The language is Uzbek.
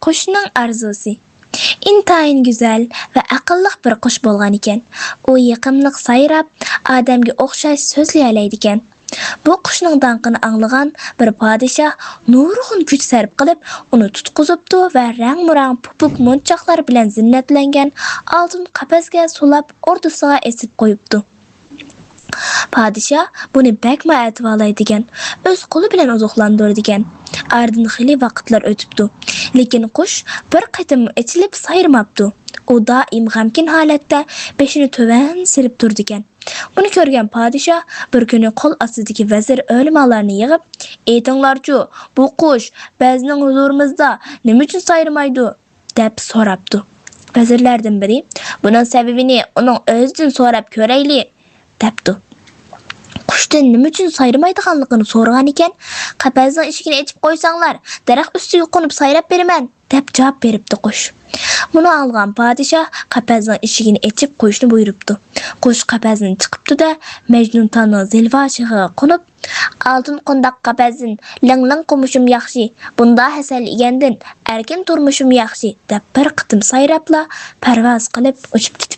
Qushning arzusi. Intayin güzel va aqlliq bir qush bo'lgan ekan. U yiqimliq sayrab, odamga o'xshash so'zlay oladi ekan. Bu qushning danqini anglagan bir podshoh nurg'un kuch sarf qilib, uni tutqizibdi va rang-murang pupuk monchoqlar bilan zinnatlangan oltin qafasga sulab ordisiga esib qo'yibdi. Podshoh buni bakma atvolaydigan, o'z qo'li bilan oziqlantiradigan. Ardin xili vaqtlar o'tibdi, lekin qush bir qatim ichilib sayrmabdi. U doim g'amkin holatda beshini to'van silib turdi ekan. Buni ko'rgan podshoh bir kuni qo'l ostidagi vazir o'limalarni yig'ib, "Aytinglarchi, bu qush bizning huzurimizda nima uchun sayrmaydi?" deb so'rabdi. Vazirlardan biri, "Buning sababini uning o'zidan so'rab ko'raylik" debdi. Qushdan nima uchun sayrmaydiganligini so'ragan ekan, "Qafasning eshigini ochib qo'ysanglar, daraxt ustiga qo'nib sayrab beraman" deb javob beribdi qush. Buni olgan podshoh qafasning eshigini ochib qo'yishni buyuribdi. Qush qafasdan chiqibdi-da, Majnun tanning zilvoshiga qo'nib, "Oltin qundaq qafasdan ling-ling qumushim yaxshi, bunda hasal yegandin erkin turmushim yaxshi" deb bir qitim sayrabla parvoz qilib uchib ketibdi.